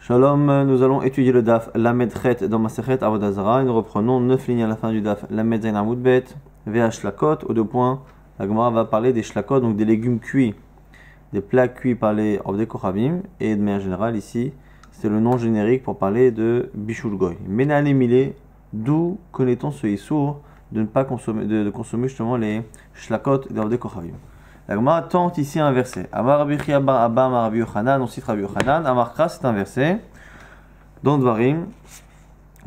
Shalom, nous allons étudier le daf Lamed Chet dans Masechet Avodah Zarah et nous reprenons 9 lignes à la fin du daf Lamed Zayin Amud Bet Vea Shlakot. Au 2 points, la Gemara va parler des shlakot, donc des légumes cuits, des plats cuits par les Ovdei Kochavim, et de manière générale ici, c'est le nom générique pour parler de Bishul Goy. Menale Milé, d'où connaît-on ce issour de ne pas consommer, de consommer justement les shlakot des Ovdei Kochavim. La Gemara tente ici un verset. Amar Rabbi Chia bar Abba Amar Rabbi Yochanan, on cite Rabbi Yochanan. Amar Kra, c'est un verset. Dans Dvarim,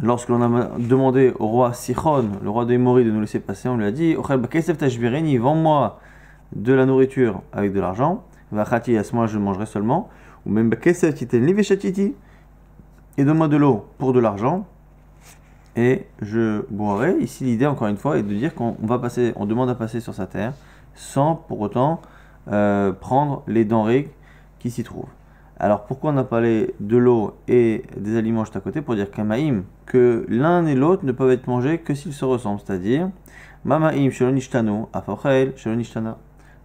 lorsque l'on a demandé au roi Sichon, le roi d'Émori, de nous laisser passer, on lui a dit Ochel bakesef tashbireni, vends-moi de la nourriture avec de l'argent. Vachati, à ce moment je mangerai seulement. Ou même bakesef titen li vechatiti, et donne-moi de l'eau pour de l'argent. Et je boirai. Ici, l'idée, encore une fois, est de dire qu'on demande à passer sur sa terre, sans pour autant prendre les denrées qui s'y trouvent. Alors pourquoi on a parlé de l'eau et des aliments juste à côté? Pour dire qu'amaïm, que l'un et l'autre ne peuvent être mangés que s'ils se ressemblent, c'est-à-dire mamaïm shelonishhtanu afochel shelonishtana.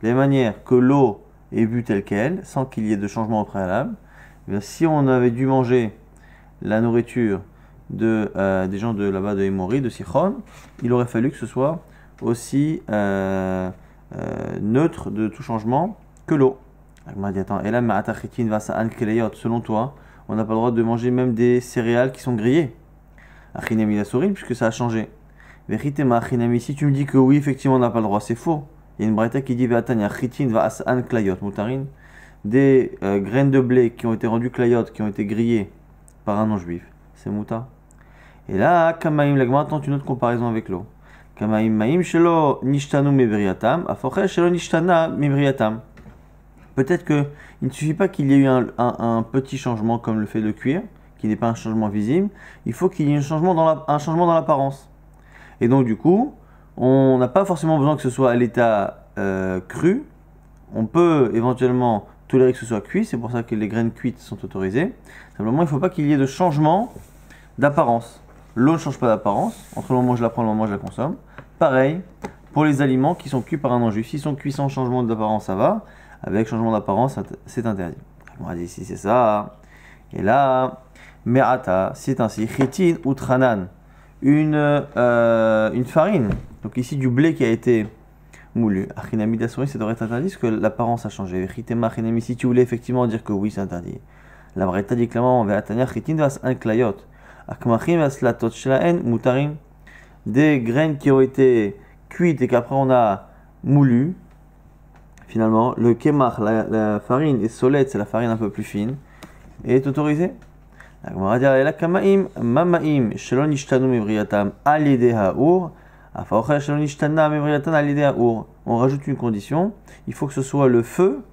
De la même manière que l'eau est vue telle qu'elle, sans qu'il y ait de changement au préalable, eh bien, si on avait dû manger la nourriture des gens de là-bas de Émori, de Sichon, il aurait fallu que ce soit aussi neutre de tout changement que l'eau. Et là, selon toi, on n'a pas le droit de manger même des céréales qui sont grillées. Puisque ça a changé. Si tu me dis que oui, effectivement, on n'a pas le droit, c'est faux. Il y a une braïta qui dit des graines de blé qui ont été rendues klayot, qui ont été grillées par un non-juif. C'est mouta. Et là, Kamaim, la Gemara tente une autre comparaison avec l'eau. Kamaim maim shelo nishtanu mebriatam, afochel shelo nishtana mebriatam. Peut-être qu'il ne suffit pas qu'il y ait eu un petit changement comme le fait de cuire, qui n'est pas un changement visible, il faut qu'il y ait un changement dans l'apparence. Et donc du coup, on n'a pas forcément besoin que ce soit à l'état cru, on peut éventuellement tolérer que ce soit cuit, c'est pour ça que les graines cuites sont autorisées. Simplement, il ne faut pas qu'il y ait de changement d'apparence. L'eau ne change pas d'apparence, entre le moment où je la prends et le moment où je la consomme. Pareil pour les aliments qui sont cuits par un non-juif. S'ils sont cuits sans changement d'apparence, ça va. Avec changement d'apparence, c'est interdit. On va dire ici, c'est ça. Et là, me'ata, c'est ainsi. Chitin ou tranan, une farine. Donc ici, du blé qui a été moulu. Achinami d'assouri, ça devrait être interdit parce que l'apparence a changé. Chitema achinami, si tu voulais effectivement dire que oui, c'est interdit. La braïta dit clairement, ve'atania chitin vas an klayot. Akmachim aslatot shlaen mutarim. Des graines qui ont été cuites et qu'après on a moulu. Finalement, le kemach, la farine, et solet, c'est la farine un peu plus fine, est autorisé. On va dire, la kamaim, mamaim, shelon ishtanu mebriatam alide ha'ur, afaochel shelon ishtana mebriatam alide ha'ur. On rajoute une condition, il faut que ce soit le feu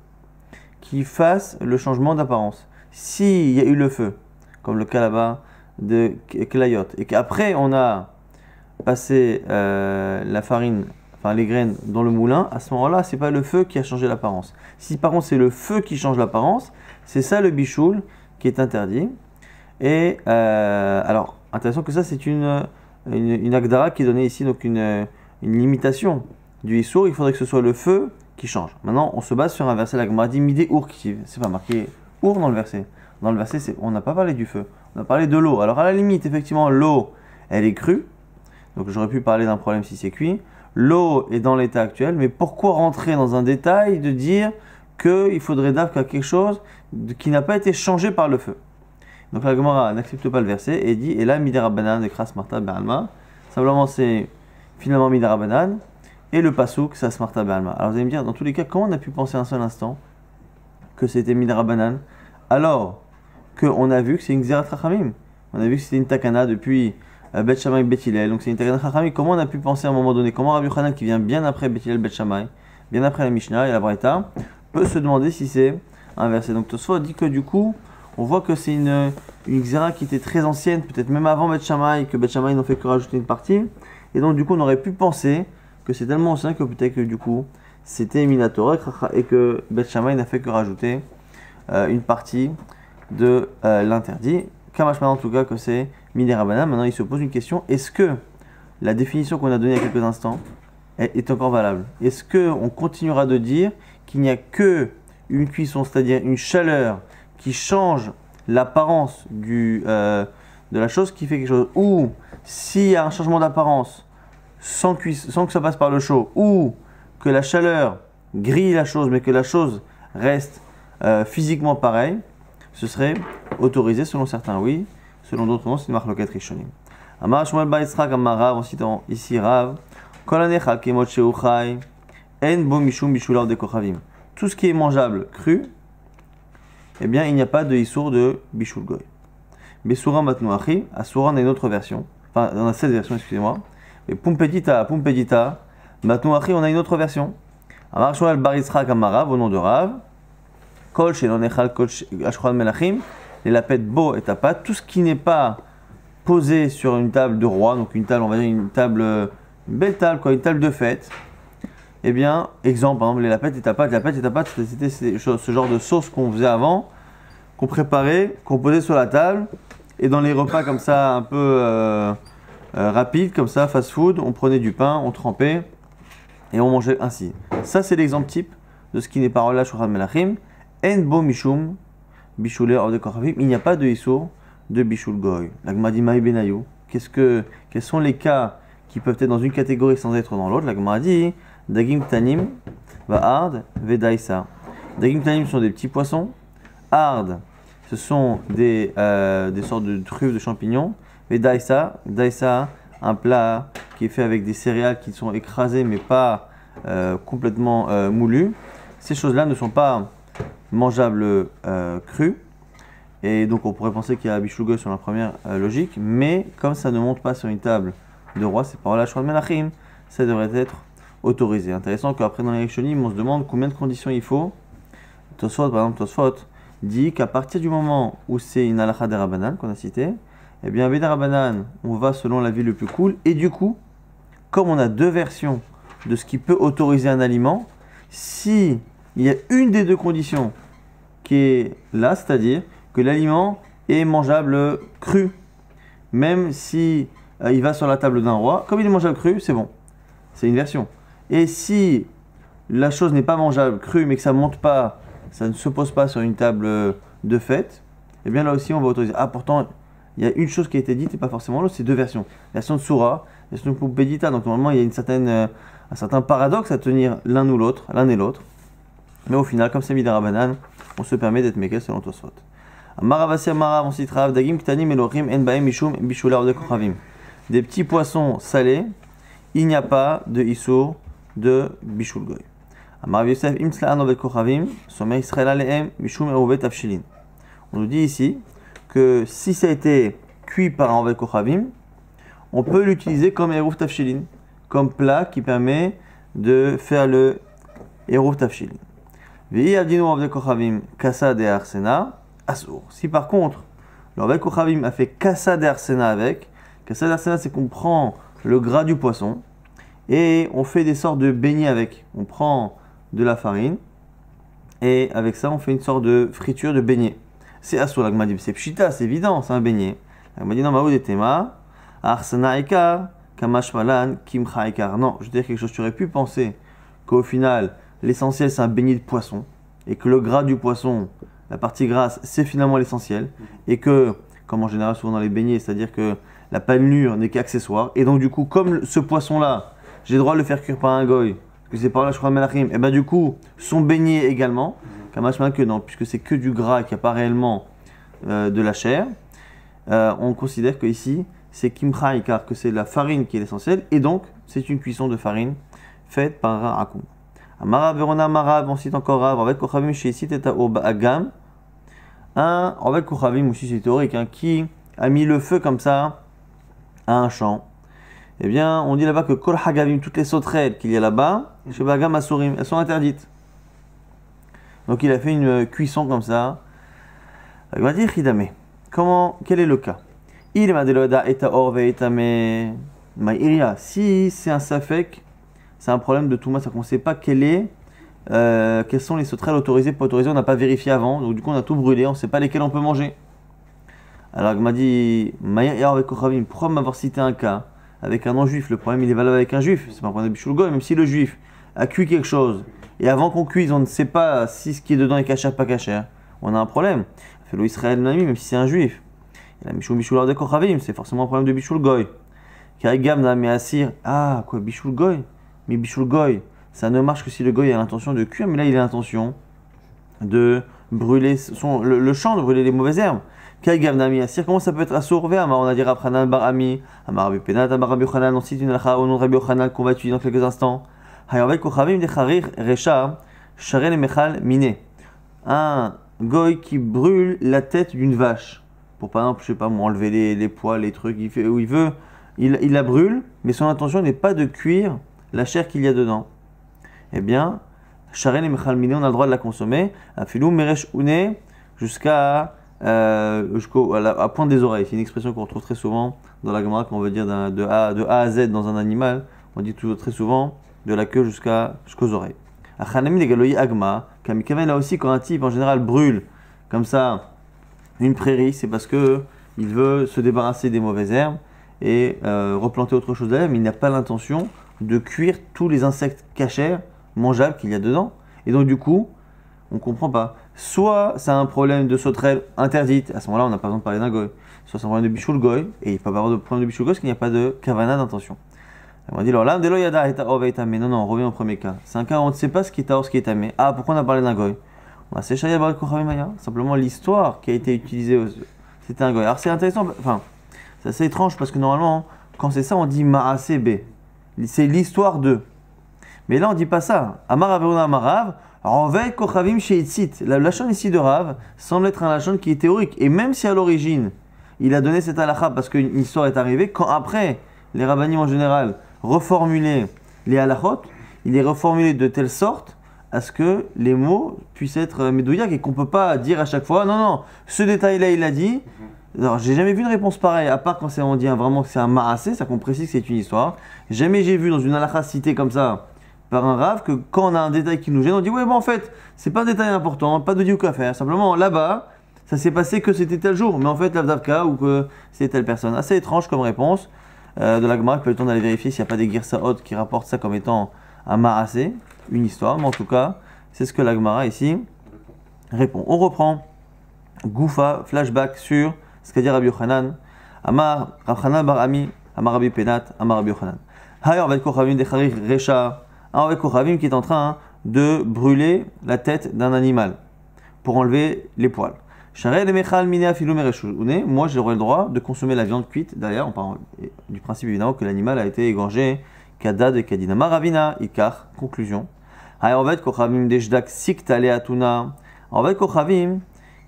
qui fasse le changement d'apparence. S'il y a eu le feu, comme le cas là-bas de Klayot, et qu'après on a passé la farine, enfin les graines dans le moulin, à ce moment-là, c'est pas le feu qui a changé l'apparence. Si par contre c'est le feu qui change l'apparence, c'est ça le bichoul qui est interdit. Et alors, intéressant que ça, c'est une agdara qui est donnée ici, donc une limitation du issour. Il faudrait que ce soit le feu qui change. Maintenant, on se base sur un verset, la Gemara dit midé urkiv. C'est pas marqué ur dans le verset. Dans le verset, on n'a pas parlé du feu, on a parlé de l'eau. Alors à la limite, effectivement, l'eau, elle est crue. Donc j'aurais pu parler d'un problème si c'est cuit. L'eau est dans l'état actuel, mais pourquoi rentrer dans un détail de dire qu'il faudrait d'abord quelque chose qui n'a pas été changé par le feu? Donc la Gemara n'accepte pas le verset et dit, et là, midera banan de kras marta be'alma. Simplement, c'est finalement midera banan et le pasouk, ça smarta be'alma. Alors vous allez me dire, dans tous les cas, comment on a pu penser un seul instant que c'était midera banan alors qu'on a vu que c'est une xerat chachamim? On a vu que c'était une takana depuis Bet Shammai Bet Hillel, donc c'est une takana chachami. Comment on a pu penser à un moment donné, comment Rabbi Yochanan qui vient bien après Bet Hillel Bet Shammai, bien après la Mishnah et la Braïta, peut se demander si c'est un verset. Donc Tosfot dit que du coup, on voit que c'est une xéra qui était très ancienne, peut-être même avant Bet Shammai, que Bet Shammai n'ont fait que rajouter une partie, et donc du coup on aurait pu penser que c'est tellement ancien que peut-être que du coup c'était Minatorah et que Bet Shammai n'a fait que rajouter une partie de l'interdit. Kamash en tout cas que c'est Midera. Maintenant il se pose une question, est-ce que la définition qu'on a donnée il y a quelques instants est encore valable? Est-ce qu'on continuera de dire qu'il n'y a que une cuisson, c'est-à-dire une chaleur qui change l'apparence de la chose qui fait quelque chose. Ou s'il y a un changement d'apparence sans que ça passe par le chaud, ou que la chaleur grille la chose, mais que la chose reste physiquement pareille, ce serait autorisé selon certains, oui. Selon d'autres, non, c'est une marloquette rishonim. Amar Shmuel bar Yitzchak Amar Rav, en citant ici Rav, Kol hanechal kemot shehu chai, en bo mishum bishulav de kochavim. Tout ce qui est mangeable cru, eh bien, il n'y a pas de issour de bishul goy. Besura matnu achi, asura on a une autre version, enfin, on a 16 versions, excusez-moi. Mais pumpedita, matnu achi, on a une autre version. Amar Shmuel bar Yitzchak Amar Rav, au nom de Rav, Kol shelon echal kol ashchal melachim, les lapettes beaux et tapat, tout ce qui n'est pas posé sur une table de roi, donc une table, on va dire une table, une belle table, quoi, une table de fête. Eh bien, exemple, par exemple, les lapettes et tapat, c'était ce genre de sauce qu'on faisait avant, qu'on préparait, qu'on posait sur la table, et dans les repas comme ça, un peu rapides, comme ça, fast-food, on prenait du pain, on trempait, et on mangeait ainsi. Ça, c'est l'exemple type de ce qui n'est pas relâche au melachim. En bo mishum bishulé of de kochavim, il n'y a pas de issour de bishul goy. La Gemara dit maï benayou. Quels sont les cas qui peuvent être dans une catégorie sans être dans l'autre? La Gemara dit dagim tanim va ard vedaïsa. Dagim tanim sont des petits poissons. Ard, ce sont des sortes de truffes de champignons. Vedaïsa, daïsa, un plat qui est fait avec des céréales qui sont écrasées mais pas complètement moulues. Ces choses-là ne sont pas mangeables crus. Et donc on pourrait penser qu'il y a bishul goy sur la première logique, mais comme ça ne monte pas sur une table de roi, c'est par là shral melachim, ça devrait être autorisé. Intéressant qu'après dans les rishonim, on se demande combien de conditions il faut. Tosfot, par exemple, Tosfot dit qu'à partir du moment où c'est une halakha des Rabbanan qu'on a cité, eh bien avec des Rabbanan, on va selon la vie le plus cool, et du coup, comme on a deux versions de ce qui peut autoriser un aliment, si il y a une des deux conditions qui est là, c'est-à-dire que l'aliment est mangeable cru, même si il va sur la table d'un roi, comme il est mangeable cru, c'est bon. C'est une version. Et si la chose n'est pas mangeable cru, mais que ça monte pas, ça ne se pose pas sur une table de fête, eh bien là aussi on va autoriser. Ah, pourtant, il y a une chose qui a été dite et pas forcément l'autre, c'est deux versions. La version de Soura, la version de Pumpedita, donc normalement il y a un certain paradoxe à tenir l'un ou l'autre, l'un et l'autre. Mais au final, comme c'est Midara Banan, on se permet d'être mékel selon Tosfot. Des petits poissons salés, il n'y a pas de issour de bishul goy. On nous dit ici que si ça a été cuit par un envel kochavim, on peut l'utiliser comme eruv tafshilin, comme plat qui permet de faire le eruv tafshilin. Si par contre, le kochavim a fait kassa de arsena avec, kassa de arsena c'est qu'on prend le gras du poisson et on fait des sortes de beignets avec. On prend de la farine et avec ça on fait une sorte de friture de beignet. C'est assour, la Gemara dit, c'est pshita, c'est évident, c'est un beignet. La Gemara dit non, maoud et tema, arsena ekar, kamash malan, kimcha ekar. Non, je veux dire quelque chose, tu aurais pu penser qu'au final, l'essentiel c'est un beignet de poisson et que le gras du poisson, la partie grasse, c'est finalement l'essentiel et que, comme en général souvent dans les beignets, c'est-à-dire que la panure n'est qu'accessoire et donc du coup, comme ce poisson-là, j'ai le droit de le faire cuire par un goy, parce que c'est par là je crois melachim, et ben du coup, son beignet également, kamashma que non, puisque c'est que du gras et qu'il n'y a pas réellement de la chair, on considère que ici c'est kimcha car que c'est la farine qui est l'essentiel et donc c'est une cuisson de farine faite par un akum. Amara verona mara, on cite encore Rav, avec kochavim chez ici teta agam, un avec kochavim aussi c'est théorique, qui a mis le feu comme ça à un champ. Eh bien, on dit là-bas que kol hagavim, toutes les sauterelles qu'il y a là-bas, chez bagam asurim, elles sont interdites. Donc il a fait une cuisson comme ça. Il va dire hidame. Quel est le cas? Il m'a dit eta orve etame ma'iria. Si c'est un safek, c'est un problème de Touma, c'est qu'on ne sait pas quelles sont les sauterelles autorisées, pas autorisées, on n'a pas vérifié avant, donc du coup on a tout brûlé, on ne sait pas lesquelles on peut manger. Alors il m'a dit pourquoi m'avoir cité un cas avec un non-juif? Le problème il est valable avec un juif, c'est pas un problème de bishul goy, même si le juif a cuit quelque chose et avant qu'on cuise on ne sait pas si ce qui est dedans est kasher pas kasher, on a un problème. Felo Israël Nami, même si c'est un juif. Et la Mishul Bishul de Kochavim, c'est forcément un problème de Bishul Goy. Karigam Nami Asir, ah, quoi, Bishul Goy? Mais Bishul Goy, ça ne marche que si le Goy a l'intention de cuire, mais là il a l'intention de brûler le champ, de brûler les mauvaises herbes. Karigam Nami Asir, comment ça peut être assour? On a dit Rabchanan Bar Ami, Amar Rabbi Penat, Amar Rabbi Yochanan, on cite une halakha au nom de Rabbi Yochanan qu'on va étudier dans quelques instants. Hayarvel Kochavim de Charir Recha, Sharen et Mechal Mine. Un Goy qui brûle la tête d'une vache. Pour par exemple, je sais pas moi, enlever les poils, les trucs, il la brûle, mais son intention n'est pas de cuire la chair qu'il y a dedans. Eh bien, Sharen et Mechal Mine, on a le droit de la consommer. Afilou Meresh Une, jusqu'à point des oreilles. C'est une expression qu'on retrouve très souvent dans la Gemara quand on veut dire de A à Z dans un animal. On dit toujours très souvent de la queue jusqu'aux oreilles. Achanami de Galoyi Agma, Kamikaven là aussi, quand un type en général brûle comme ça une prairie, c'est parce que il veut se débarrasser des mauvaises herbes et replanter autre chose derrière, mais il n'a pas l'intention de cuire tous les insectes cachers, mangeables qu'il y a dedans. Et donc du coup, on ne comprend pas. Soit c'est un problème de sauterelle interdite, à ce moment-là on n'a pas besoin de parler d'un goy. Soit c'est un problème de bichoul goy, et il ne peut pas avoir de problème de bichoul goy parce qu'il n'y a pas de kavana d'intention. On va dire, alors là, mais non, on revient au premier cas. C'est un cas où on ne sait pas ce qui est taor, ce qui est tamé. Ah, pourquoi on a parlé d'un goy? Simplement l'histoire qui a été utilisée, c'était un goy. Alors c'est intéressant, enfin, c'est assez étrange parce que normalement, quand c'est ça, on dit ma'ase b. C'est l'histoire de. Mais là, on ne dit pas ça. Amar Averuna Amarav, Rovei Kochavim Sheitzit. La lachon ici de Rav semble être un lachon qui est théorique. Et même si à l'origine, il a donné cette halakha parce qu'une histoire est arrivée, quand après, les rabbanim en général reformuler les halachot, il est reformulé de telle sorte à ce que les mots puissent être médouillaques et qu'on ne peut pas dire à chaque fois non, ce détail-là il a dit. Alors j'ai jamais vu une réponse pareille, à part quand on dit vraiment que c'est un ma'asé, ça qu'on précise que c'est une histoire. Jamais j'ai vu dans une halakha citée comme ça par un rave que quand on a un détail qui nous gêne, on dit ouais bon en fait c'est pas un détail important, pas de diouk à faire, simplement là-bas ça s'est passé que c'était tel jour, mais en fait l'avdavka ou que c'est telle personne. Assez étrange comme réponse. De la Gemara, pas le temps d'aller vérifier s'il n'y a pas des Girsaot qui rapportent ça comme étant un ma'asé, une histoire, mais en tout cas, c'est ce que la Gemara ici répond. On reprend Goufa, flashback sur ce qu'a dit Rabbi Yochanan, Amar Rabchanan Bar Ami, Amar Rabbi Penat, Amar Rabbi Yochanan. Hayar Vet Kochavim de Charir Recha, un Vet Kochavim qui est en train de brûler la tête d'un animal pour enlever les poils. Moi j'aurais le droit de consommer la viande cuite. D'ailleurs, on parle du principe évidemment que l'animal a été égorgé. Kada de Kadina Maravina, Ikar, conclusion. Hayavet Kochavim Dejdak Siktale Atuna. En fait, Kochavim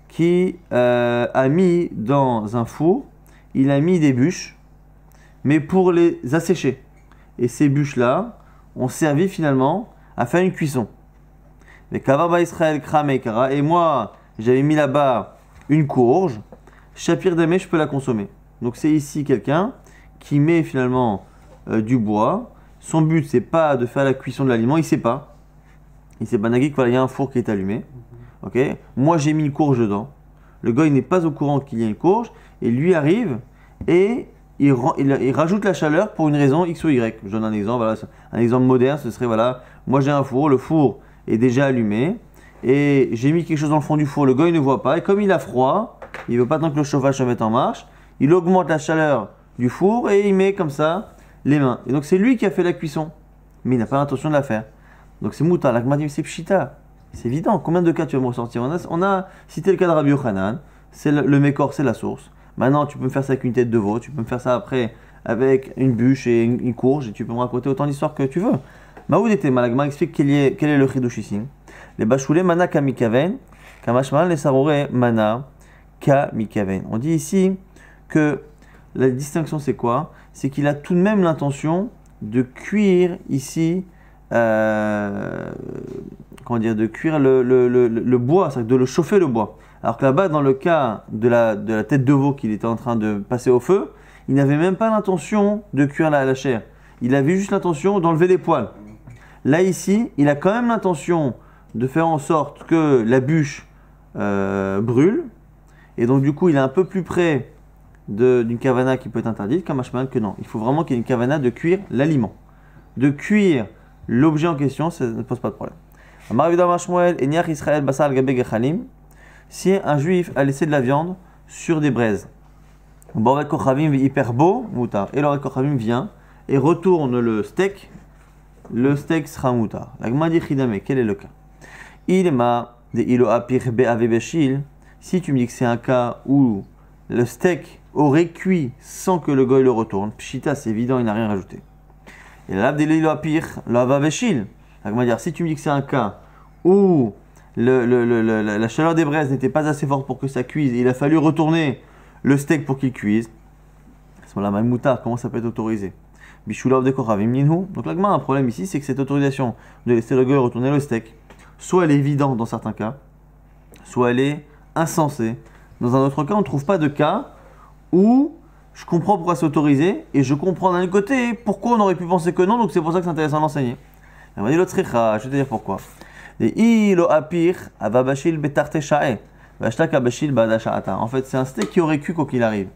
qui a mis dans un four, il a mis des bûches, mais pour les assécher. Et ces bûches-là ont servi finalement à faire une cuisson. Les Kavaba Israël Kramekara. Et moi, j'avais mis là-bas une courge, Shapir Damé, je peux la consommer. Donc c'est ici quelqu'un qui met finalement du bois. Son but c'est pas de faire la cuisson de l'aliment, il sait pas. Il sait pas Nagui, voilà, il y a un four qui est allumé. Ok. Moi j'ai mis une courge dedans. Le gars il n'est pas au courant qu'il y a une courge et lui arrive et il rajoute la chaleur pour une raison X ou Y. Je donne un exemple, voilà, un exemple moderne, ce serait voilà, moi j'ai un four, le four est déjà allumé. Et j'ai mis quelque chose dans le fond du four, le gars il ne voit pas, et comme il a froid, il ne veut pas tant que le chauffage se mette en marche, il augmente la chaleur du four et il met comme ça les mains. Et donc c'est lui qui a fait la cuisson, mais il n'a pas l'intention de la faire. Donc c'est mouta, l'agma dit c'est pshita, c'est évident, combien de cas tu vas me ressortir? On a cité le cas de Rabbi Yochanan, c'est le mécor, c'est la source. Maintenant tu peux me faire ça avec une tête de veau, tu peux me faire ça après avec une bûche et une courge, et tu peux me raconter autant d'histoires que tu veux. Maoud était malagma explique quel est le chidouch ici. Les bachoulés mana kamikaven, kamashmal les saroré mana kamikaven. On dit ici que la distinction c'est quoi? C'est qu'il a tout de même l'intention de cuire ici, comment dire, de cuire le bois, c'est-à-dire de le chauffer le bois. Alors que là-bas, dans le cas de la tête de veau qu'il était en train de passer au feu, il n'avait même pas l'intention de cuire la chair. Il avait juste l'intention d'enlever les poils. Là ici, il a quand même l'intention de faire en sorte que la bûche brûle, et donc du coup il est un peu plus près d'une kavana qui peut être interdite, comme Ashman que non. Il faut vraiment qu'il y ait une kavana de cuire l'aliment. De cuire l'objet en question, ça ne pose pas de problème. si un juif a laissé de la viande sur des braises. Borvet Kochavim hyper beau, moutar. Et l'Orvet Kochavim vient et retourne le steak sera moutar. La Gemara dit Chidame, quel est le cas? Il m'a de ilo apir be'ave beshil. Si tu me dis que c'est un cas où le steak aurait cuit sans que le goy le retourne, pshita c'est évident, il n'a rien rajouté. Et là, de l'ilo apir, l'ava beshil. La Gemara dit si tu me dis que c'est un cas où la chaleur des braises n'était pas assez forte pour que ça cuise, il a fallu retourner le steak pour qu'il cuise. À ce moment-là, moutar, comment ça peut être autorisé? Bishulav de Kochavim Ninhu. Donc là, un problème ici, c'est que cette autorisation de laisser le goy retourner le steak, soit elle est évidente dans certains cas, soit elle est insensée. Dans un autre cas, on ne trouve pas de cas où je comprends pourquoi c'est autorisé et je comprends d'un autre côté pourquoi on aurait pu penser que non, donc c'est pour ça que c'est intéressant d'enseigner. On va dire l'autre je vais te dire pourquoi. En fait, c'est un steak qui aurait cuit quoi qu'il arrive.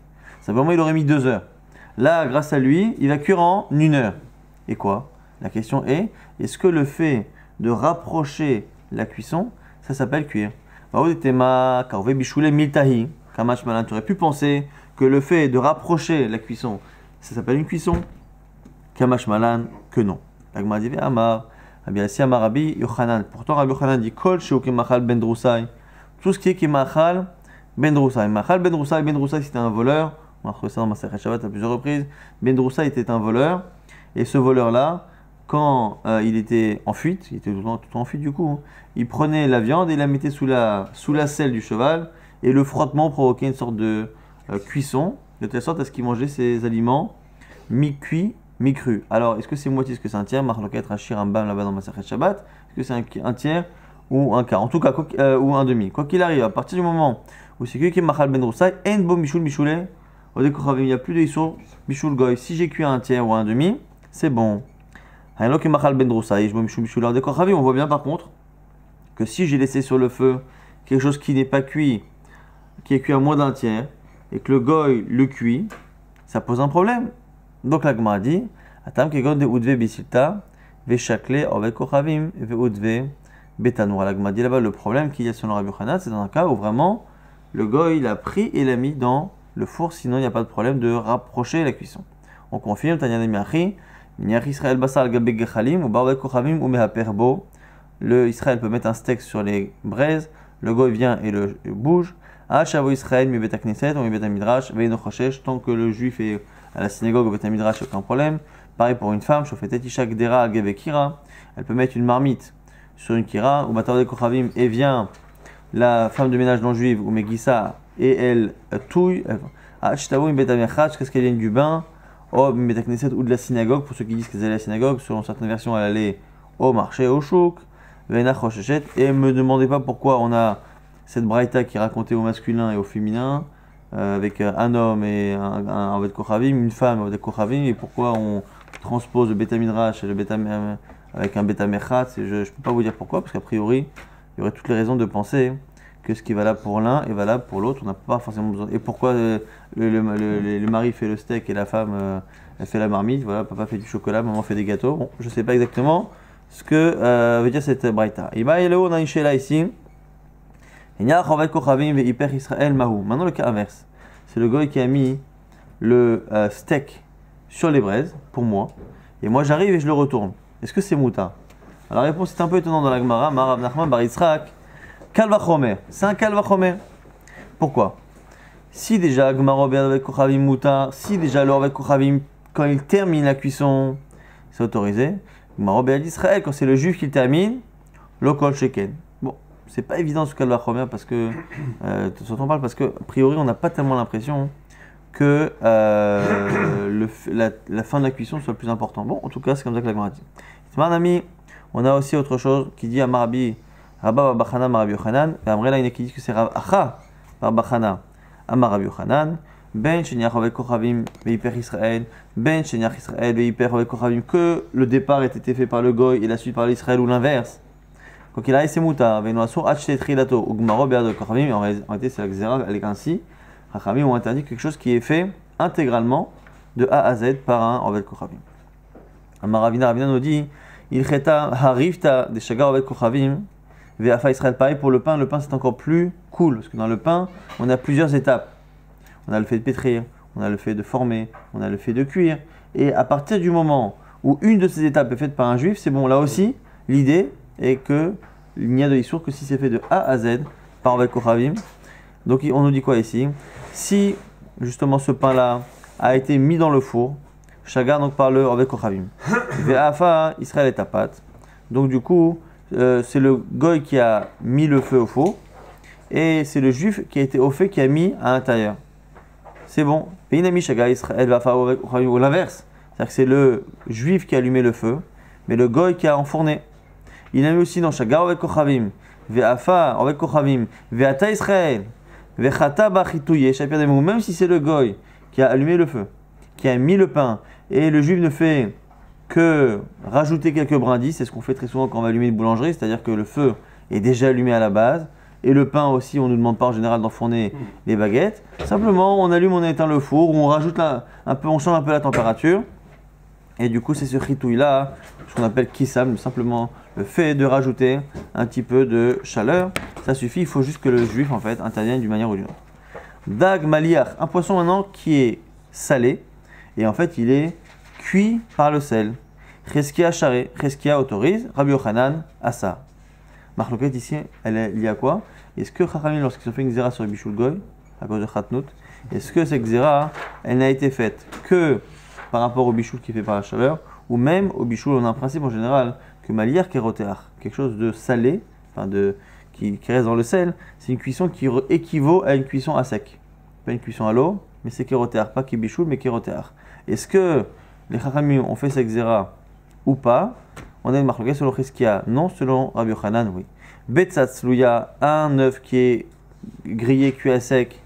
Simplement, il aurait mis 2 heures. Là, grâce à lui, il va cuire en 1 heure. Et quoi? La question est-ce que le fait de rapprocher la cuisson, ça s'appelle cuire? Tu aurais pu penser que le fait de rapprocher la cuisson, ça s'appelle une cuisson? Kamash malan, que non. L'agma dit Amar, Abiasi Amar Rabbi Yochanan. Pourtant, Rabbi Yochanan dit Kol Sheukim Machal Ben Droussaï. Tout ce qui est Kimachal Ben Droussaï. Machal Ben Droussaï, c'était un voleur. On a retrouvé ça dans Masechet Shabbat à plusieurs reprises. Ben Droussaï était un voleur. Et ce voleur-là, quand il était en fuite, il était tout le temps en fuite du coup, il prenait la viande et la mettait sous la selle du cheval. Et le frottement provoquait une sorte de cuisson, de telle sorte à ce qu'il mangeait ses aliments mi-cuits, mi-crus. Alors, est-ce que c'est moitié, est-ce que c'est un tiers? Marloquet Rashi Rambam là-bas dans Masechet Shabbat. Est-ce que c'est un tiers ou un quart? En tout cas, ou un demi. Quoi qu'il arrive, à partir du moment où c'est cuit qui est Machal Ben Droussaï, En Bo Mishul Mishulé, au Dekochavim, il n'y a plus de Issour Mishul Goy. Si j'ai cuit un tiers ou un demi, c'est bon. On voit bien par contre que si j'ai laissé sur le feu quelque chose qui n'est pas cuit, qui est cuit à moins d'un tiers, et que le goy le cuit, ça pose un problème. Donc la Gemara dit Atam kegon de udve bisilta, veshakle avec kochavim, ve udve betanour. La Gemara dit là-bas le problème qu'il y a sur le Rabbi Yochanan, c'est dans un cas où vraiment le goy l'a pris et l'a mis dans le four, sinon il n'y a pas de problème de rapprocher la cuisson. On confirme, Tanya Nemiachi. Israël basal gabe gechalim ou barbe kochavim ou mehaperbo. Le Israël peut mettre un steak sur les braises. Le goy vient et le bouge. Shavo Israël mi betakneset ou mi betamidrash veino choshesh. Tant que le juif est à la synagogue ou betamidrash, aucun problème. Pareil pour une femme. Shofetet isha gdera al gabe kira. Elle peut mettre une marmite sur une kira ou batarde kochavim et vient la femme de ménage non juive ou megissa et elle touille. Shtavo mi betamechach, qu'est-ce qu'elle vient du bain? Ou de la synagogue, pour ceux qui disent qu'elle allait à la synagogue, selon certaines versions, elle allait au marché, au chouk, et ne me demandez pas pourquoi on a cette braïta qui est racontée au masculin et au féminin, avec un homme et un Ovet Kochavim, une femme Ovet Kochavim, et pourquoi on transpose le Betamidrash avec un Betamechat. Je ne peux pas vous dire pourquoi, parce qu'a priori, il y aurait toutes les raisons de penser que ce qui est valable pour l'un est valable pour l'autre. On n'a pas forcément besoin. Et pourquoi le mari fait le steak et la femme elle fait la marmite? Voilà, papa fait du chocolat, maman fait des gâteaux. Bon, je ne sais pas exactement ce que veut dire cette braïta. On a une chéla ici. Maintenant, le cas inverse. C'est le goy qui a mis le steak sur les braises pour moi. Et moi, j'arrive et je le retourne. Est-ce que c'est mouta? Alors, la réponse est un peu étonnante dans la Gemara. Marav Nachman bar Yitzhak. Kalvachomer, c'est un kalvachomer. Pourquoi? Si déjà Gmaro avec Kochavim Mouta, si déjà l'or avec Kochavim, quand il termine la cuisson, c'est autorisé. Gmaro d'Israël, quand c'est le juif qui le termine, l'okol sheken. Bon, c'est pas évident ce kalvachomer parce que, on parle parce que, a priori, on n'a pas tellement l'impression que la fin de la cuisson soit le plus important. Bon, en tout cas, c'est comme ça que la Gemara dit. Mon ami, on a aussi autre chose qui dit à Marabi. Rabba Bachana Rabbi Yochanan, et après là il y en a qui disent que c'est Rav Acha Bachana Amar Rabbi Yochanan, Ben Sheniach avec Kochavim Veiper Israël, Ben Sheniach Israël Veiper avec Kochavim, que le départ ait été fait par le Goy et la suite par l'Israël ou l'inverse. Quand il arrive, c'est Mouta, Venoasur Hachte Trilato, Ugmaro Bead Kochavim, en réalité c'est la Xéra, elle est ainsi. Rachamim ont interdit quelque chose qui est fait intégralement de A à Z par un Ovel Kochavim. Amar Ravina nous dit, Il Cheta Harifta de Shagar Ovel Kochavim. Ve'afa Israël, pareil pour le pain c'est encore plus cool, parce que dans le pain, on a plusieurs étapes. On a le fait de pétrir, on a le fait de former, on a le fait de cuire. Et à partir du moment où une de ces étapes est faite par un juif, c'est bon, là aussi, l'idée est qu'il n'y a de Issour que si c'est fait de A à Z, par avec Kochavim. Donc on nous dit quoi ici? Si justement ce pain-là a été mis dans le four, Chagar donc par le avec Kochavim. Ve'afa Israël est à pâte. Donc du coup, c'est le goy qui a mis le feu au four, et c'est le juif qui a été au fait qui a mis à l'intérieur. C'est bon. Ou l'inverse. C'est-à-dire que c'est le juif qui a allumé le feu, mais le goy qui a enfourné. Il a mis aussi dans Chagar avec Kochavim, Ve'afa avec Kochavim, Ve'ata Israël, Ve'chata bachitouye, même si c'est le goy qui a allumé le feu, qui a mis le pain, et le juif ne fait que rajouter quelques brindilles, c'est ce qu'on fait très souvent quand on va allumer une boulangerie, c'est-à-dire que le feu est déjà allumé à la base, et le pain aussi, on ne nous demande pas en général d'enfourner les baguettes. Simplement, on allume, on éteint le four, on rajoute un peu, on change un peu la température, et du coup, c'est ce chitouille-là, ce qu'on appelle kissam, simplement le fait de rajouter un petit peu de chaleur. Ça suffit, il faut juste que le juif, en fait, intervienne d'une manière ou d'une autre. Dag maliach, un poisson maintenant qui est salé, et en fait, il est cuit par le sel. Cheskia charé, Cheskia autorise, Rabbi Yochanan assa. Marloquette ici, elle est liée à quoi? Est-ce que Chachamim, lorsqu'ils ont fait une xéra sur le bichoul goy, à cause de Khatnout, est-ce que cette xéra, elle n'a été faite que par rapport au bichoul qui est fait par la chaleur, ou même au bichoul, on a un principe en général que maliar kérotéar, quelque chose de salé, enfin qui reste dans le sel, c'est une cuisson qui équivaut à une cuisson à sec. Pas une cuisson à l'eau, mais c'est kérotéar, pas bichoul, mais kérotéar. Est-ce que les Chachamim ont fait cette xéra ou pas? On a une marque selon Cheskia, non, selon Rabbi Yochanan, oui. Betzatzlouya, un œuf qui est grillé, cuit à sec,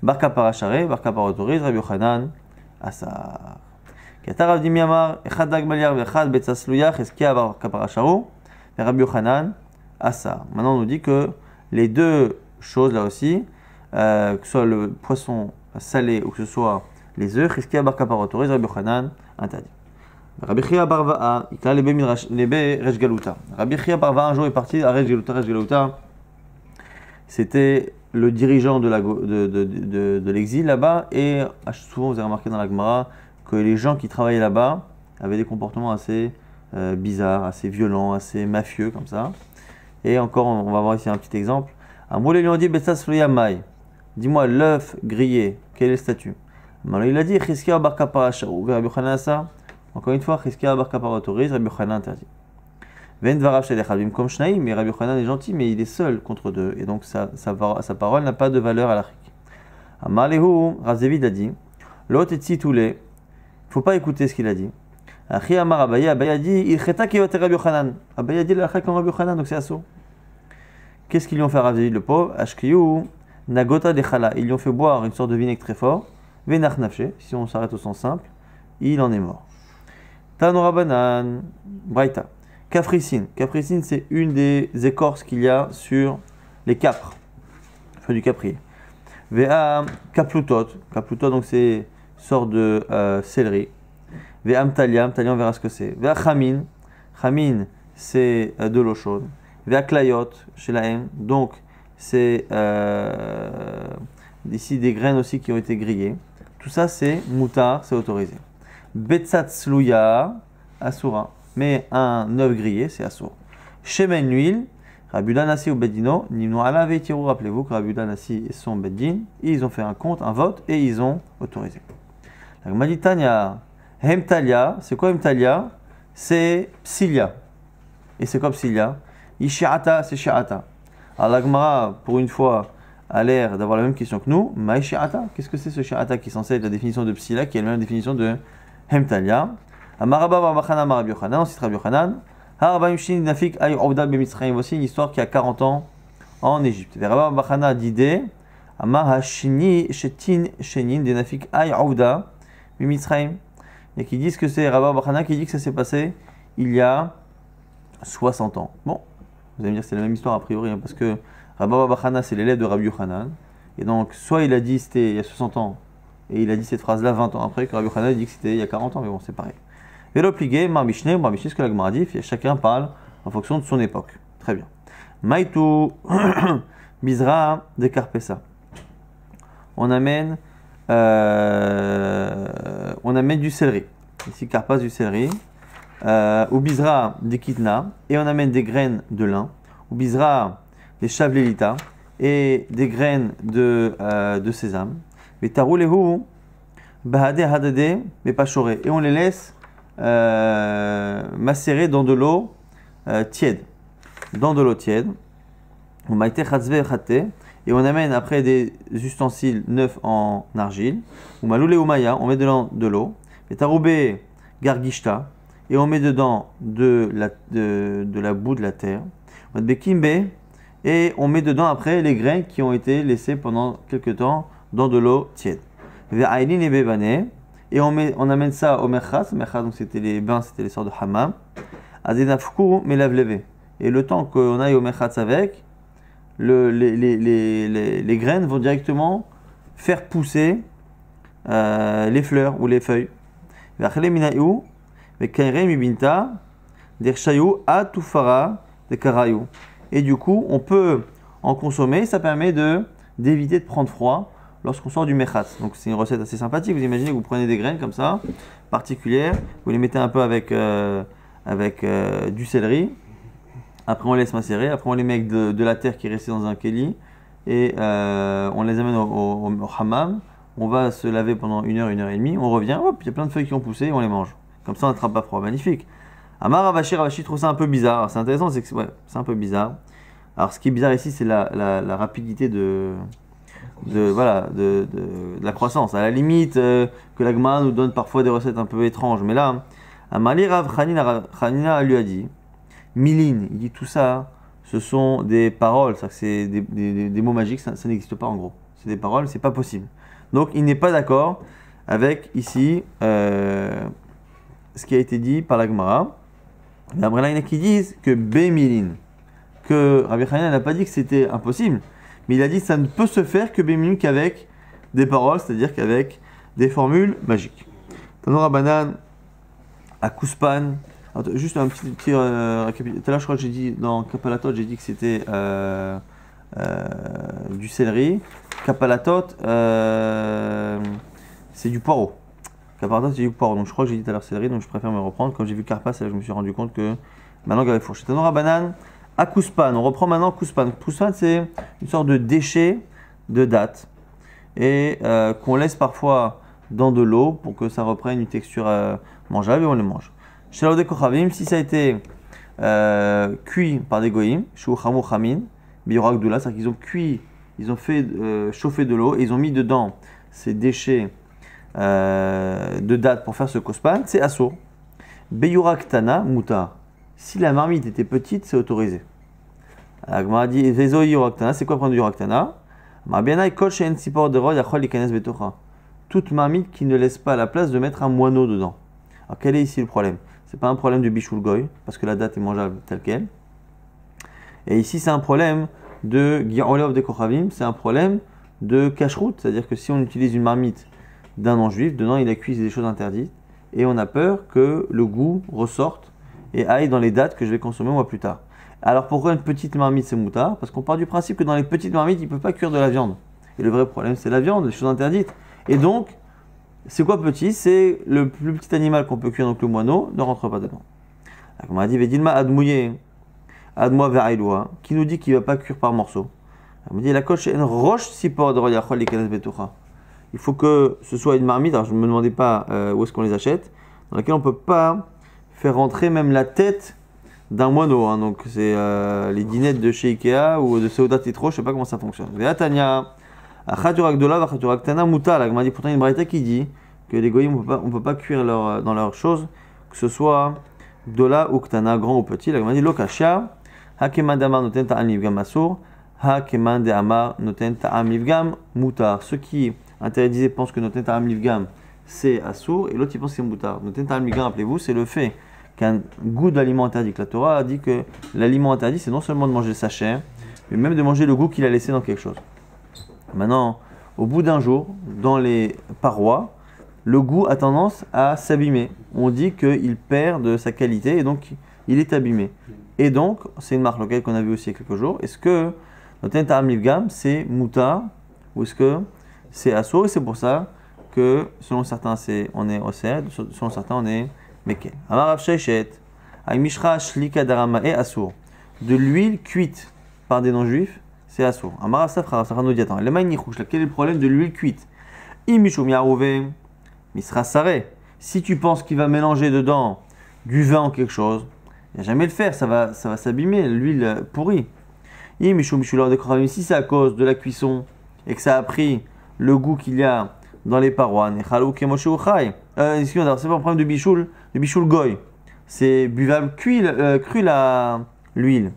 barka paracharé, barka parotorise, Rabbi Yochanan, asar. Kata Rav Dimi Amar, echad dag maliar vechad betzatzlouya, Cheskia barka paracharou, et Rabbi Yochanan, asar. Maintenant, on nous dit que les deux choses là aussi, que ce soit le poisson salé ou que ce soit les œufs, Cheskia barka parotorise, Rabbi Yochanan, interdit. Rabbi Chia Barva'a, il a les Resh Galuta. Rabbi Chia Barva'a un jour est parti à Resh Galuta. Resh Galuta, c'était le dirigeant de l'exil là-bas. Et souvent, vous avez remarqué dans la Gemara que les gens qui travaillaient là-bas avaient des comportements assez bizarres, assez violents, assez mafieux comme ça. Et encore, on va voir ici un petit exemple. Un moulé lui a dit Betsas Mai. Dis-moi, l'œuf grillé, quel est le statut? Alors, il a dit Cheskia Barka Parasharou, Rabbi Yochanan ça. Encore une fois, Cheskia Barka autorise, Rabbi Yochanan interdit. Ven Dvarav Shel Echavim comme Shnaim, mais Rabbi Yochanan est gentil, mais il est seul contre deux, et donc sa parole n'a pas de valeur à l'achik. Amar Lehu, Razevid a dit, l'autre est toulé, il ne faut pas écouter ce qu'il a dit. Achi Amar Abaye, Abaye a dit, il cheta ki yoter Rabbi Yochanan. Abaye a dit l'achik comme Rabbi Yochanan, donc c'est assaut. Qu'est-ce qu'ils lui ont fait à Razevid le pauvre? Ashkiyu, Nagota de Chala, ils lui ont fait boire une sorte de vinaigre très fort. Venach Nafshe, si on s'arrête au sens simple, il en est mort. Tanora Banan, Braïta. Capricine. Capricine, c'est une des écorces qu'il y a sur les capres, feuilles du caprier. Vea Kaplutot. Kaplutot, donc c'est une sorte de céleri. Vea Mtalia. Mtalia, on verra ce que c'est. Vea Chamin. Chamin, c'est de l'eau chaude. Vea Klayot, chez la haine. Donc, c'est ici des graines aussi qui ont été grillées. Tout ça, c'est moutar, c'est autorisé. Betzatzlouya, asura. Mais un œuf grillé, c'est assour. Shemen l'huile, Rabbi Danassi ou Bedino, Nimno ala veitiru, rappelez-vous que Rabbi Danassi et son Bedin, ils ont fait un compte, un vote, et ils ont autorisé. La Gmaditania, Hemtalia, c'est quoi Hemtalia? C'est Psilia. Et c'est quoi Psilia? Ishiata, c'est Shiata. Alors la Gemara, pour une fois, a l'air d'avoir la même question que nous. Maïshiata, qu'est-ce que c'est ce Shiata qui est censé être la définition de Psila, qui est la même définition de Hemtalia? Amaraba Barbachana Marab Yochanan, on citera Yochanan. Harabaimshin Nafik Ay Oudal Bemitzraim, voici une histoire qui a 40 ans en Égypte. Veraba Barbachana d'idée, Amahashini Shetin Shenin, des Nafik Ay Ouda Bemitzraim. Et qui disent que c'est Rabba Barbachana qui dit que ça s'est passé il y a 60 ans. Bon, vous allez me dire que c'est la même histoire a priori, hein, parce que Rabba Barbachana c'est l'élève de Rabbi Yochanan. Et donc, soit il a dit c'était il y a 60 ans, et il a dit cette phrase-là 20 ans après, que Rabbi Yochanan dit que c'était il y a 40 ans, mais bon, c'est pareil. Vélo pligué, Mar Mishneh, ce que la Gemara dit, chacun parle en fonction de son époque. Très bien. Maïtou, Bizra de Carpessa. On amène du céleri. Ici, Carpas du céleri. Ou Bizra des Kitna. Et on amène des graines de lin. Ou Bizra des Chavlelita. Et des graines de sésame. Mais Taroulehu, Bahade Hadade, mais pas choré. Et on les laisse macérer dans de l'eau tiède. Dans de l'eau tiède. On maïté chatzve chaté. Et on amène après des ustensiles neufs en argile. Ou maloulé ou maya, on met dedans de l'eau. Et taroubé gargishta. Et on met dedans de la boue de la terre. Bekimbe. Et on met dedans après les grains qui ont été laissés pendant quelques temps dans de l'eau tiède. Et on amène ça au merchatz. Merchatz, donc c'était les bains, c'était les sortes de hammam. Adenafku, mais lave-levé. Et le temps qu'on aille au merchatz avec, les graines vont directement faire pousser les fleurs ou les feuilles. Et du coup, on peut en consommer. Ça permet d'éviter de prendre froid lorsqu'on sort du merchatz. Donc c'est une recette assez sympathique. Vous imaginez que vous prenez des graines comme ça, particulières, vous les mettez un peu avec du céleri. Après on laisse macérer. Après on les met avec de la terre qui est restée dans un keli. Et on les amène au hammam. On va se laver pendant 1 heure, 1 heure et demie. On revient, hop, il y a plein de feuilles qui ont poussé et on les mange. Comme ça on n'attrape pas froid. Magnifique. Amar Ravashi trouve ça un peu bizarre. C'est intéressant, c'est un peu bizarre. Alors ce qui est bizarre ici, c'est la rapidité de la croissance. À la limite, que la Gemara nous donne parfois des recettes un peu étranges. Mais là, Amali Rav Chanina lui a dit, Milin, il dit tout ça, ce sont des paroles, c'est des mots magiques, ça n'existe pas en gros. C'est des paroles, c'est pas possible. Donc il n'est pas d'accord avec ici ce qui a été dit par la Gemara. Mais après là, il y en a qui disent que Bémilin, que Rabbi Chanina n'a pas dit que c'était impossible, mais il a dit que ça ne peut se faire que Bémilin qu'avec des paroles, c'est-à-dire qu'avec des formules magiques. Tanora Banan, à Kuspan, juste un petit récapitulatif. Tout à l'heure, je crois que j'ai dit, dans Kapalatot, j'ai dit que c'était du céleri. Kapalatot, c'est du poireau. Kapalatot, c'est du poireau. Donc je crois que j'ai dit tout à l'heure céleri, donc je préfère me reprendre. Quand j'ai vu Karpas, je me suis rendu compte que ma langue avait fourché. Tanora Banan, à Kuspan. On reprend maintenant Kuspan. Kuspan, c'est une sorte de déchet de date et qu'on laisse parfois dans de l'eau pour que ça reprenne une texture mangeable et on le mange. Chez l'Odé Kochavim, si ça a été cuit par des goyim, Shu Chamou Chamin, Biyorak Doula, c'est-à-dire qu'ils ont cuit, ils ont fait chauffer de l'eau et ils ont mis dedans ces déchets de date pour faire ce Kuspan, c'est assour. Biyorak Tana, Muta. Si la marmite était petite, c'est autorisé. Agma dit Vezo Yorak Tana, c'est quoi prendre du Yorak Tana? Toute marmite qui ne laisse pas la place de mettre un moineau dedans. Alors quel est ici le problème? C'est pas un problème de bichoul goy, parce que la date est mangeable telle qu'elle. Et ici c'est un problème de Gi'olov de Kochavim, c'est un problème de cacheroute, c'est-à-dire que si on utilise une marmite d'un non-juif, dedans il a cuit des choses interdites, et on a peur que le goût ressorte et aille dans les dates que je vais consommer moi plus tard. Alors pourquoi une petite marmite c'est moutard? Parce qu'on part du principe que dans les petites marmites il ne peut pas cuire de la viande. Et le vrai problème c'est la viande, les choses interdites. Et donc, c'est quoi petit? C'est le plus petit animal qu'on peut cuire, donc le moineau, ne rentre pas dedans. Comme on a dit, Vedilma admouye, admoa ve'ailoua, qui nous dit qu'il ne va pas cuire par morceaux. On me dit, la coche est une roche sipor de royachol les kenes betoucha. Il faut que ce soit une marmite, alors je ne me demandais pas où est-ce qu'on les achète, dans laquelle on ne peut pas faire rentrer même la tête d'un moineau. Hein. Donc c'est les dinettes de chez Ikea ou de Seudat Tetro, je ne sais pas comment ça fonctionne. Ve'atania. Pourtant, il y a une braïta qui dit que les goyim, on ne peut pas cuire dans leurs choses, que ce soit Gdola ou Ktana, grand ou petit. La Gemara dit Lokashia, Hakeman de Amar noten ta'am livgam asur, Hakeman de Amar noten ta'am livgam mutar. Ceux qui interdisés pensent que noten ta'am livgam c'est asur, et l'autre il pense que c'est mutar. Noten ta'am livgam, rappelez-vous, c'est le fait qu'un goût d'aliment interdit. Que la Torah a dit que l'aliment interdit, c'est non seulement de manger sa chair, mais même de manger le goût qu'il a laissé dans quelque chose. Maintenant, au bout d'un jour, dans les parois, le goût a tendance à s'abîmer. On dit qu'il perd de sa qualité et donc il est abîmé. Et donc, c'est une marque locale qu'on a vu aussi il y a quelques jours. Est-ce que notre ta'am livgam, c'est muta ou est-ce que c'est asso? Et c'est pour ça que selon certains, on est osser, selon certains, on est mekel. Amar Rav Sheshet, Aimishra shlika darama et assour. De l'huile cuite par des non-juifs, c'est assour. Amar Rav Safra, nous dit attends, quel est le problème de l'huile cuite? Imishum yarouve, misra sareh. Si tu penses qu'il va mélanger dedans du vin ou quelque chose, il n'y a jamais le faire, ça va s'abîmer, l'huile pourrie. Si c'est à cause de la cuisson et que ça a pris le goût qu'il y a dans les parois, excusez-moi, c'est pas un problème de bichoul goy. C'est buvable cru l'huile.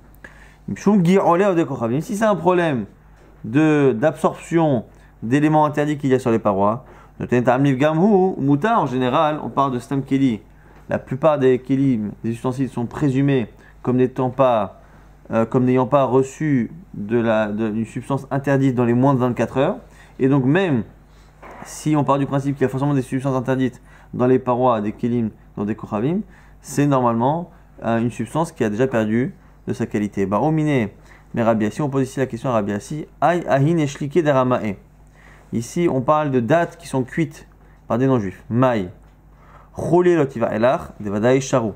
Si c'est un problème d'absorption d'éléments interdits qu'il y a sur les parois, en général, on parle de stam keli. La plupart des kelim, des ustensiles, sont présumés comme n'ayant pas reçu d'une substance interdite dans les moins de 24 heures. Et donc même si on part du principe qu'il y a forcément des substances interdites dans les parois des kelim, dans des kochavim, c'est normalement une substance qui a déjà perdu de sa qualité. Bah, omine, mais Rabbi Assi, on pose ici la question à Rabbi Assi, Aï ahin eshlike deramae. Ici, on parle de dattes qui sont cuites par des non-juifs. Maï. Cholé lotiva elach, devadaï charou.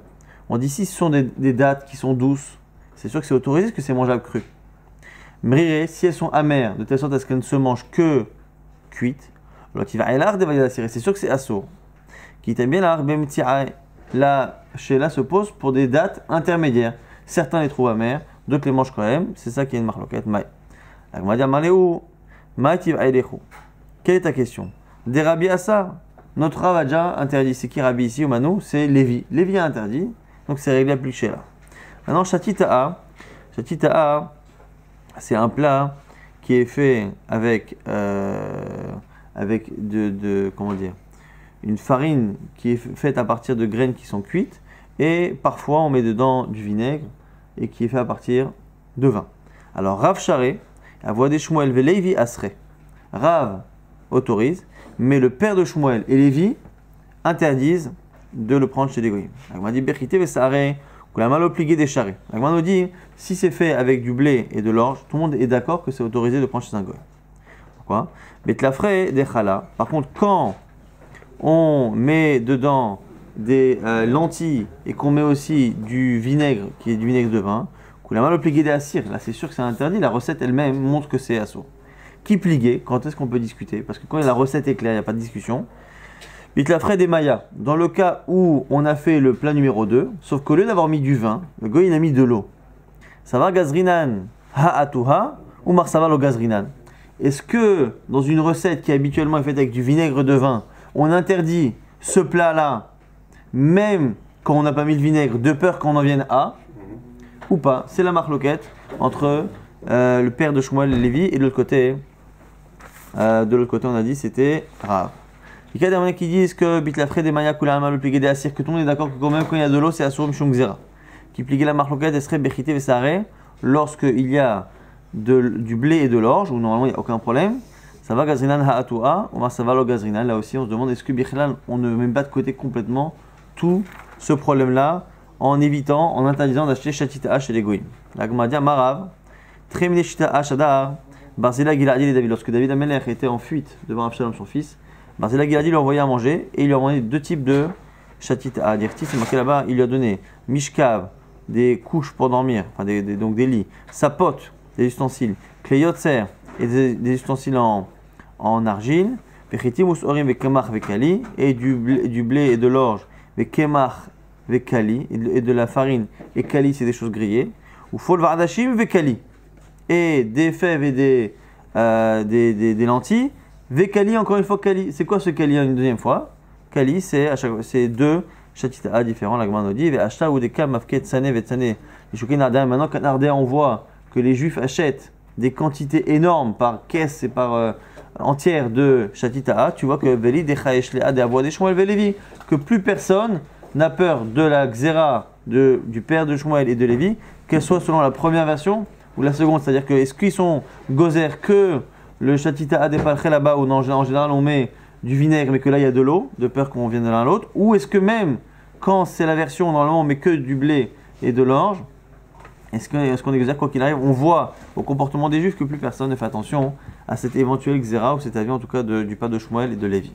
On dit si ce sont des dattes qui sont douces, c'est sûr que c'est autorisé parce que c'est mangeable cru. Mrire, si elles sont amères, de telle sorte à ce qu'elles ne se mangent que cuites, lotiva elach, devadaï la c'est sûr que c'est assour. Qui t'aime bien là, chez là se pose pour des dattes intermédiaires. Certains les trouvent amères, d'autres les mangent quand même. C'est ça qui est une marloquette. Maï. On va dire maléou, maïtiv aïlechu. Quelle est ta question? Des Rabbi Assar. Notre Rav a déjà interdit. C'est qui Rabbi ici au Manou? C'est Lévi. Lévi a interdit, donc c'est réglé à plus chez là. Maintenant, Shatita'a, c'est un plat qui est fait avec comment dire, une farine qui est faite à partir de graines qui sont cuites et parfois on met dedans du vinaigre et qui est fait à partir de vin. Alors Rav Charé, à voix des Shmuel ve Lévi Asré. Rav autorise, mais le père de Shmuel et Lévi interdisent de le prendre chez les goyim. Agma dit Bechité ve Saré, ou la malo pligué des charrés. Agma nous dit si c'est fait avec du blé et de l'orge, tout le monde est d'accord que c'est autorisé de prendre chez un goy. Pourquoi? Mais la frais des chala. Par contre, quand on met dedans des lentilles et qu'on met aussi du vinaigre, qui est du vinaigre de vin, la mal plié des assir, là c'est sûr que c'est interdit, la recette elle-même montre que c'est assaut. Qui pligué, quand est-ce qu'on peut discuter? Parce que quand la recette est claire, il n'y a pas de discussion. Vite la frais des mayas, dans le cas où on a fait le plat numéro 2, sauf qu'au lieu d'avoir mis du vin, le goy il a mis de l'eau. Ça va gazrinan ha'atuha ou marsaval au gazrinan? Est-ce que dans une recette qui habituellement est faite avec du vinaigre de vin, on interdit ce plat-là, même quand on n'a pas mis le vinaigre, de peur qu'on en vienne à, ou pas? C'est la marloquette entre le père de Shmuel et Lévi, et de l'autre côté, on a dit c'était Rav. Il y a des gens qui disent que bitlafre des maya kula mal plié des assir, que tout le monde est d'accord que quand même quand il y a de l'eau, c'est assour mishum gzera. Qui pliait la marloquette, elle serait bechité vesare, lorsqu'il y a du blé et de l'orge, où normalement il n'y a aucun problème. Ça va gazrinan ha'atua, ou ça va lo gazrinan. Là aussi, on se demande est-ce que bichlan, on ne met pas de côté complètement tout ce problème-là, en évitant, en interdisant d'acheter shatita chez les goïms. La Gmadia Marav, Tremine shita shadar, Barzila Giladi et David. Lorsque David Amelech était en fuite devant Absalom, son fils, Barzila Giladi lui a envoyé à manger et il lui a envoyé deux types de shatita. Dirti, c'est marqué là-bas, il lui a donné mishkav, des couches pour dormir, enfin donc des lits, sapot, des ustensiles, kleyotser et des ustensiles en argile, Vechitimus orim vekemach vekali, et du blé et de l'orge, vekemach vekali, et de la farine, et kali c'est des choses grillées, ou fol vardashim vekali, et des fèves et des lentilles, vekali encore une fois kali. C'est quoi ce kali une deuxième fois? Kali c'est deux chatita différents, la Gemara nous dit, vechata ou des kam mafket tsane vetsane. Maintenant qu'un ardea on voit que les juifs achètent des quantités énormes par caisse et par entière de Shatita'a, tu vois que Veli Dechaeshlea de Avoua des Shmuel Velevi, que plus personne n'a peur de la Xéra du père de Shmuel et de Lévi, qu'elle soit selon la première version ou la seconde. C'est-à-dire que est-ce qu'ils sont gozer que le Shatita'a des Palchés là-bas, où en général on met du vinaigre mais que là il y a de l'eau, de peur qu'on vienne de l'un à l'autre, ou est-ce que même quand c'est la version normalement on met que du blé et de l'orge, est-ce qu'on exagère quoi qu'il arrive? On voit au comportement des Juifs que plus personne ne fait attention à cet éventuel xéra ou cet avis en tout cas du pas de Shmuel et de Lévi.